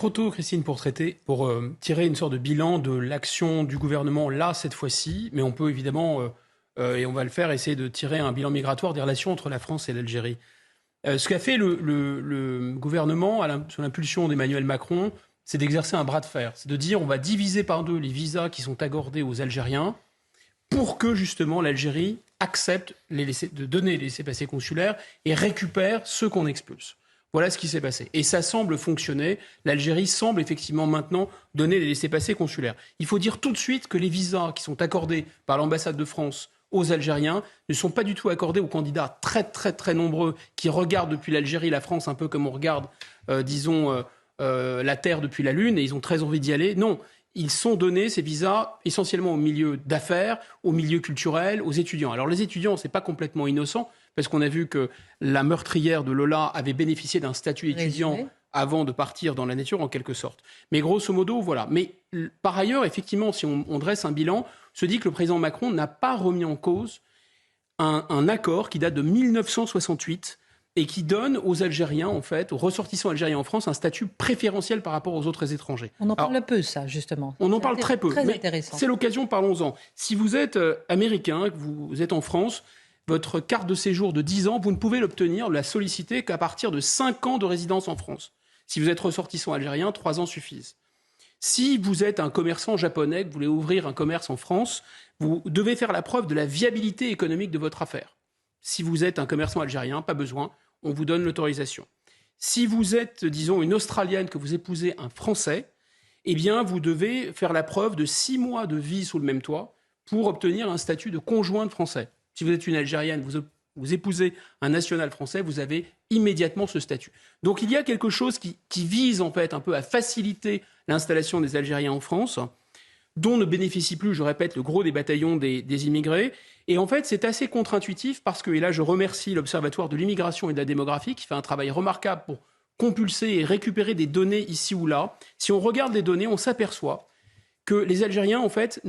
Trop tôt, Christine, pour tirer une sorte de bilan de l'action du gouvernement là, cette fois-ci, mais on peut évidemment, et on va le faire, essayer de tirer un bilan migratoire des relations entre la France et l'Algérie. Ce qu'a fait le gouvernement, sous l'impulsion d'Emmanuel Macron, c'est d'exercer un bras de fer. C'est de dire on va diviser par deux les visas qui sont accordés aux Algériens pour que justement l'Algérie accepte de donner les laissez-passer consulaires et récupère ceux qu'on expulse. Voilà ce qui s'est passé. Et ça semble fonctionner. L'Algérie semble effectivement maintenant donner les laissez-passer consulaires. Il faut dire tout de suite que les visas qui sont accordés par l'ambassade de France aux Algériens ne sont pas du tout accordés aux candidats très très très nombreux qui regardent depuis l'Algérie la France un peu comme on regarde, la Terre depuis la Lune et ils ont très envie d'y aller. Non, ils sont donnés, ces visas, essentiellement au milieu d'affaires, au milieu culturel, aux étudiants. Alors les étudiants, c'est pas complètement innocent, parce qu'on a vu que la meurtrière de Lola avait bénéficié d'un statut étudiant avant de partir dans la nature, en quelque sorte. Mais grosso modo, voilà. Mais par ailleurs, effectivement, si on dresse un bilan, se dit que le président Macron n'a pas remis en cause un accord qui date de 1968 et qui donne aux Algériens, en fait, aux ressortissants algériens en France, un statut préférentiel par rapport aux autres étrangers. On en parle peu, ça, justement. On en parle très peu, très mais intéressant. c'est l'occasion, parlons-en. Si vous êtes américain, que vous êtes en France, votre carte de séjour de 10 ans, vous ne pouvez l'obtenir, la solliciter qu'à partir de 5 ans de résidence en France. Si vous êtes ressortissant algérien, 3 ans suffisent. Si vous êtes un commerçant japonais, que vous voulez ouvrir un commerce en France, vous devez faire la preuve de la viabilité économique de votre affaire. Si vous êtes un commerçant algérien, pas besoin, on vous donne l'autorisation. Si vous êtes, disons, une Australienne, que vous épousez un Français, eh bien, vous devez faire la preuve de 6 mois de vie sous le même toit pour obtenir un statut de conjoint de Français. Si vous êtes une Algérienne, vous épousez un national français, vous avez immédiatement ce statut. Donc il y a quelque chose qui vise en fait un peu à faciliter l'installation des Algériens en France, dont ne bénéficie plus, je répète, le gros des bataillons des immigrés. Et en fait, c'est assez contre-intuitif parce que, et là je remercie l'Observatoire de l'immigration et de la démographie qui fait un travail remarquable pour compulser et récupérer des données ici ou là. Si on regarde les données, on s'aperçoit que les Algériens, en fait,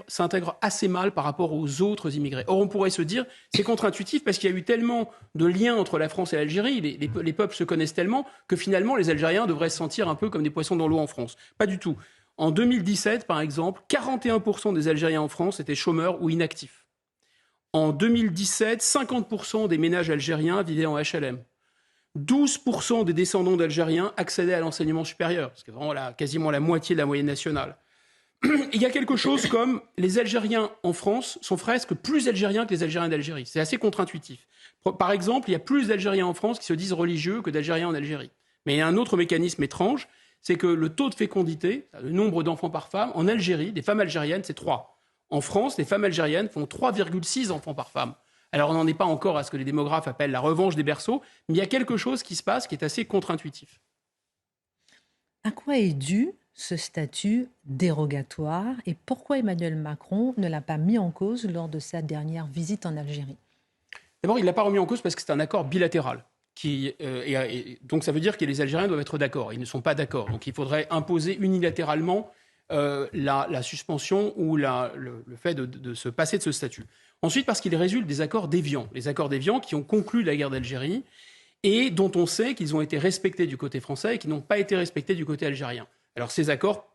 s'intègrent assez mal par rapport aux autres immigrés. Or, on pourrait se dire, c'est contre-intuitif parce qu'il y a eu tellement de liens entre la France et l'Algérie, les peuples se connaissent tellement, que finalement, les Algériens devraient se sentir un peu comme des poissons dans l'eau en France. Pas du tout. En 2017, par exemple, 41% des Algériens en France étaient chômeurs ou inactifs. En 2017, 50% des ménages algériens vivaient en HLM. 12% des descendants d'Algériens accédaient à l'enseignement supérieur, ce qui est vraiment quasiment la moitié de la moyenne nationale. Il y a quelque chose comme les Algériens en France sont presque plus algériens que les Algériens d'Algérie. C'est assez contre-intuitif. Par exemple, il y a plus d'Algériens en France qui se disent religieux que d'Algériens en Algérie. Mais il y a un autre mécanisme étrange, c'est que le taux de fécondité, le nombre d'enfants par femme, en Algérie, des femmes algériennes, c'est 3. En France, les femmes algériennes font 3,6 enfants par femme. Alors on n'en est pas encore à ce que les démographes appellent la revanche des berceaux, mais il y a quelque chose qui se passe qui est assez contre-intuitif. À quoi est dû ce statut dérogatoire et pourquoi Emmanuel Macron ne l'a pas mis en cause lors de sa dernière visite en Algérie? D'abord, il ne l'a pas remis en cause parce que c'est un accord bilatéral. Donc ça veut dire que les Algériens doivent être d'accord. Ils ne sont pas d'accord. Donc il faudrait imposer unilatéralement la suspension ou le fait de se passer de ce statut. Ensuite, parce qu'il résulte des accords d'Évian. Les accords d'Évian qui ont conclu la guerre d'Algérie et dont on sait qu'ils ont été respectés du côté français et qui n'ont pas été respectés du côté algérien. Alors ces accords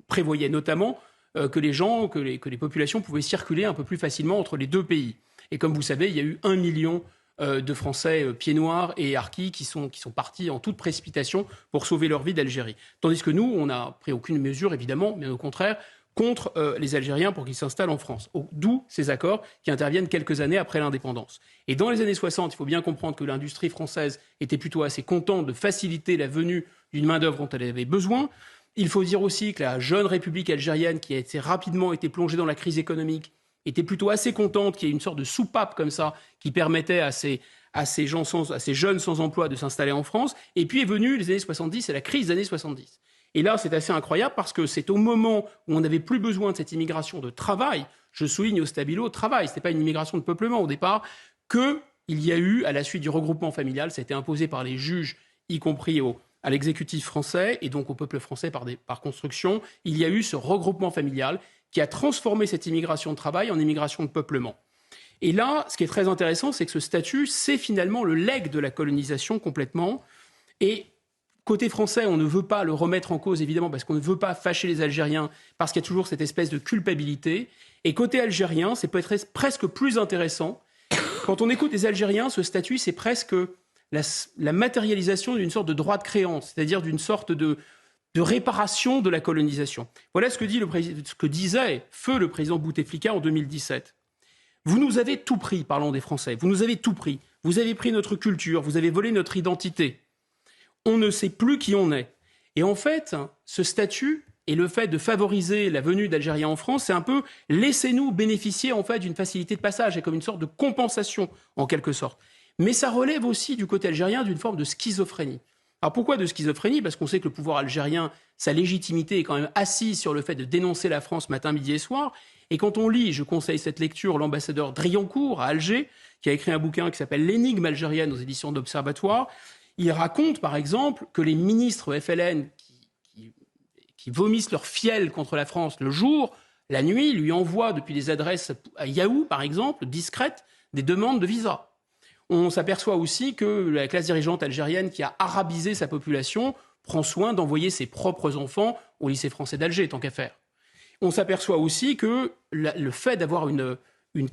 prévoyaient notamment que les populations pouvaient circuler un peu plus facilement entre les deux pays. Et comme vous savez, il y a eu 1 million de Français pieds noirs et harkis qui sont partis en toute précipitation pour sauver leur vie d'Algérie. Tandis que nous, on n'a pris aucune mesure, évidemment, mais au contraire, contre les Algériens pour qu'ils s'installent en France. D'où ces accords qui interviennent quelques années après l'indépendance. Et dans les années 60, il faut bien comprendre que l'industrie française était plutôt assez contente de faciliter la venue d'une main-d'œuvre dont elle avait besoin. Il faut dire aussi que la jeune République algérienne, qui a rapidement été plongée dans la crise économique, était plutôt assez contente qu'il y ait une sorte de soupape comme ça qui permettait à ces jeunes sans emploi de s'installer en France. Et puis est venue les années 70, c'est la crise des années 70. Et là, c'est assez incroyable parce que c'est au moment où on n'avait plus besoin de cette immigration de travail, je souligne au stabilo travail, ce n'était pas une immigration de peuplement au départ, qu'il y a eu, à la suite du regroupement familial, ça a été imposé par les juges, y compris à l'exécutif français et donc au peuple français par construction, il y a eu ce regroupement familial qui a transformé cette immigration de travail en immigration de peuplement. Et là, ce qui est très intéressant, c'est que ce statut, c'est finalement le legs de la colonisation complètement. Et Côté français, on ne veut pas le remettre en cause, évidemment, parce qu'on ne veut pas fâcher les Algériens, parce qu'il y a toujours cette espèce de culpabilité. Et côté algérien, c'est peut-être presque plus intéressant. Quand on écoute les Algériens, ce statut, c'est presque la matérialisation d'une sorte de droit de créance, c'est-à-dire d'une sorte de réparation de la colonisation. Voilà ce que disait feu le président Bouteflika en 2017. Vous nous avez tout pris, parlons des Français, vous nous avez tout pris. Vous avez pris notre culture, vous avez volé notre identité. On ne sait plus qui on est. Et en fait, ce statut et le fait de favoriser la venue d'Algériens en France, c'est un peu laissez-nous bénéficier en fait d'une facilité de passage et comme une sorte de compensation en quelque sorte. Mais ça relève aussi du côté algérien d'une forme de schizophrénie. Alors pourquoi de schizophrénie ? Parce qu'on sait que le pouvoir algérien, sa légitimité est quand même assise sur le fait de dénoncer la France matin, midi et soir. Et quand on lit, je conseille cette lecture, l'ambassadeur Driancourt à Alger, qui a écrit un bouquin qui s'appelle L'énigme algérienne aux éditions d'Observatoire, il raconte par exemple que les ministres FLN qui vomissent leur fiel contre la France le jour, la nuit, lui envoient depuis des adresses à Yahoo, par exemple, discrètes, des demandes de visa. On s'aperçoit aussi que la classe dirigeante algérienne qui a arabisé sa population prend soin d'envoyer ses propres enfants au lycée français d'Alger, tant qu'à faire. On s'aperçoit aussi que le fait d'avoir une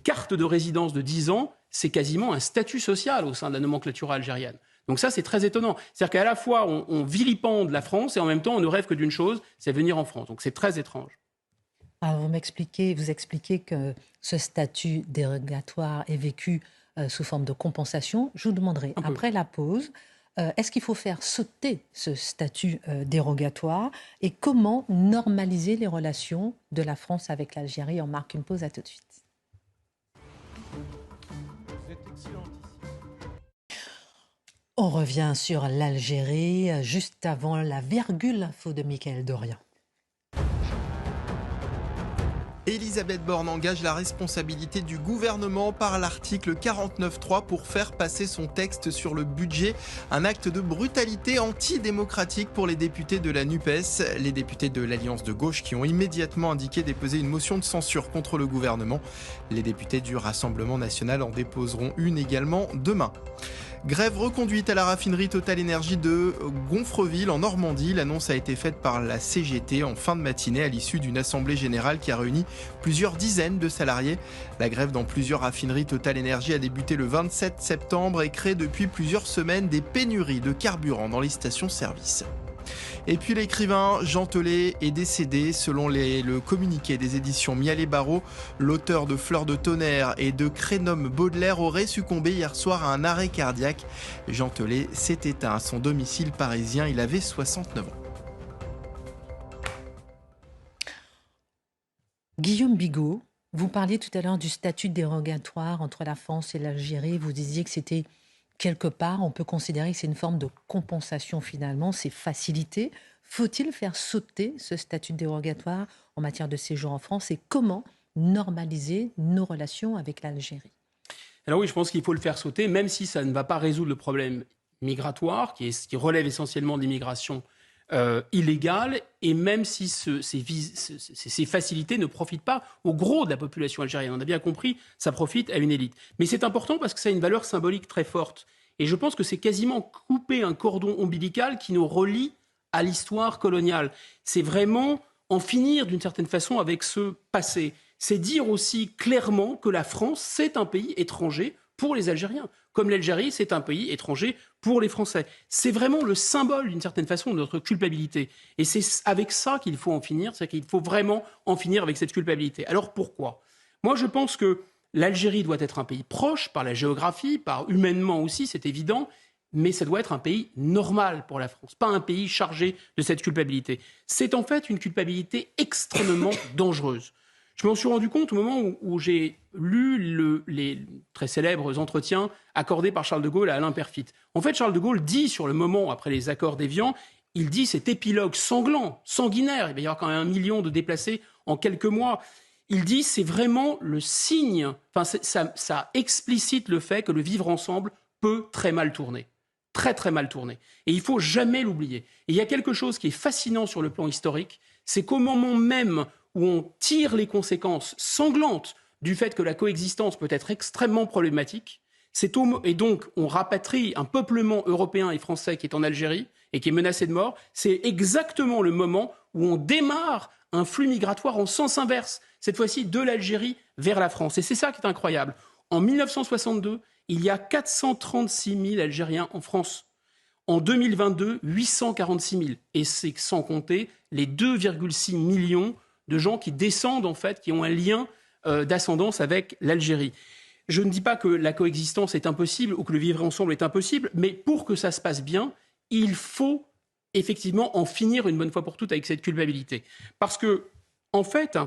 carte de résidence de 10 ans, c'est quasiment un statut social au sein de la nomenclature algérienne. Donc ça, c'est très étonnant. C'est-à-dire qu'à la fois, on vilipende la France et en même temps, on ne rêve que d'une chose, c'est venir en France. Donc c'est très étrange. Alors vous expliquez que ce statut dérogatoire est vécu sous forme de compensation. Je vous demanderai, après la pause, est-ce qu'il faut faire sauter ce statut dérogatoire et comment normaliser les relations de la France avec l'Algérie ? On marque une pause, à tout de suite. On revient sur l'Algérie, juste avant la virgule info de Mickaël Dorian. Elisabeth Borne engage la responsabilité du gouvernement par l'article 49.3 pour faire passer son texte sur le budget. Un acte de brutalité antidémocratique pour les députés de la NUPES. Les députés de l'Alliance de gauche qui ont immédiatement indiqué déposer une motion de censure contre le gouvernement. Les députés du Rassemblement national en déposeront une également demain. Grève reconduite à la raffinerie Total Énergie de Gonfreville en Normandie. L'annonce a été faite par la CGT en fin de matinée à l'issue d'une assemblée générale qui a réuni plusieurs dizaines de salariés. La grève dans plusieurs raffineries Total Énergie a débuté le 27 septembre et crée depuis plusieurs semaines des pénuries de carburant dans les stations-service. Et puis l'écrivain Jean Telet est décédé. Selon le communiqué des éditions Miel et Barreau, l'auteur de Fleurs de tonnerre et de Crénum Baudelaire aurait succombé hier soir à un arrêt cardiaque. Jean Telet s'est éteint à son domicile parisien. Il avait 69 ans. Guillaume Bigot, vous parliez tout à l'heure du statut dérogatoire entre la France et l'Algérie. Vous disiez que c'était quelque part, on peut considérer que c'est une forme de compensation finalement, c'est facilité. Faut-il faire sauter ce statut dérogatoire en matière de séjour en France et comment normaliser nos relations avec l'Algérie ? Alors oui, je pense qu'il faut le faire sauter, même si ça ne va pas résoudre le problème migratoire, qui relève essentiellement de l'immigration illégale, et même si ces facilités ne profitent pas au gros de la population algérienne. On a bien compris, ça profite à une élite. Mais c'est important parce que ça a une valeur symbolique très forte. Et je pense que c'est quasiment couper un cordon ombilical qui nous relie à l'histoire coloniale. C'est vraiment en finir d'une certaine façon avec ce passé. C'est dire aussi clairement que la France, c'est un pays étranger pour les Algériens, comme l'Algérie, c'est un pays étranger pour les Français. C'est vraiment le symbole, d'une certaine façon, de notre culpabilité. Et c'est avec ça qu'il faut en finir, c'est qu'il faut vraiment en finir avec cette culpabilité. Alors pourquoi ? Moi, je pense que l'Algérie doit être un pays proche, par la géographie, par humainement aussi, c'est évident, mais ça doit être un pays normal pour la France, pas un pays chargé de cette culpabilité. C'est en fait une culpabilité extrêmement dangereuse. Je m'en suis rendu compte au moment où j'ai lu les très célèbres entretiens accordés par Charles de Gaulle à Alain Peyrefitte. En fait, Charles de Gaulle dit sur le moment, après les accords d'Évian, il dit cet épilogue sanglant, sanguinaire, il va y avoir quand même 1 million de déplacés en quelques mois. Il dit c'est vraiment le signe, enfin ça explicite le fait que le vivre ensemble peut très mal tourner. Très très mal tourner. Et il faut jamais l'oublier. Et il y a quelque chose qui est fascinant sur le plan historique, c'est qu'au moment même où on tire les conséquences sanglantes du fait que la coexistence peut être extrêmement problématique, et donc on rapatrie un peuplement européen et français qui est en Algérie, et qui est menacé de mort, c'est exactement le moment où on démarre un flux migratoire en sens inverse, cette fois-ci de l'Algérie vers la France. Et c'est ça qui est incroyable. En 1962, il y a 436 000 Algériens en France. En 2022, 846 000. Et c'est sans compter les 2,6 millions de gens qui descendent, en fait, qui ont un lien d'ascendance avec l'Algérie. Je ne dis pas que la coexistence est impossible ou que le vivre ensemble est impossible, mais pour que ça se passe bien, il faut effectivement en finir une bonne fois pour toutes avec cette culpabilité. Parce que, en fait,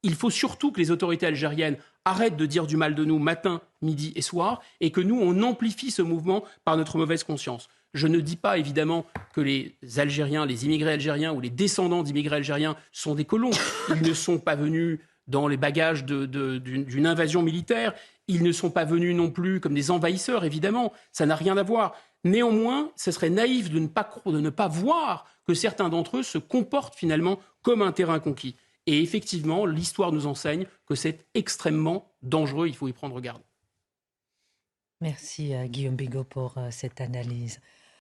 il faut surtout que les autorités algériennes arrêtent de dire du mal de nous matin, midi et soir, et que nous, on amplifie ce mouvement par notre mauvaise conscience. Je ne dis pas, évidemment, que les Algériens, les immigrés algériens ou les descendants d'immigrés algériens sont des colons. Ils ne sont pas venus dans les bagages d'une invasion militaire. Ils ne sont pas venus non plus comme des envahisseurs, évidemment. Ça n'a rien à voir. Néanmoins, ce serait naïf de ne pas voir que certains d'entre eux se comportent finalement comme un terrain conquis. Et effectivement, l'histoire nous enseigne que c'est extrêmement dangereux. Il faut y prendre garde. Merci Guillaume Bigot pour cette analyse.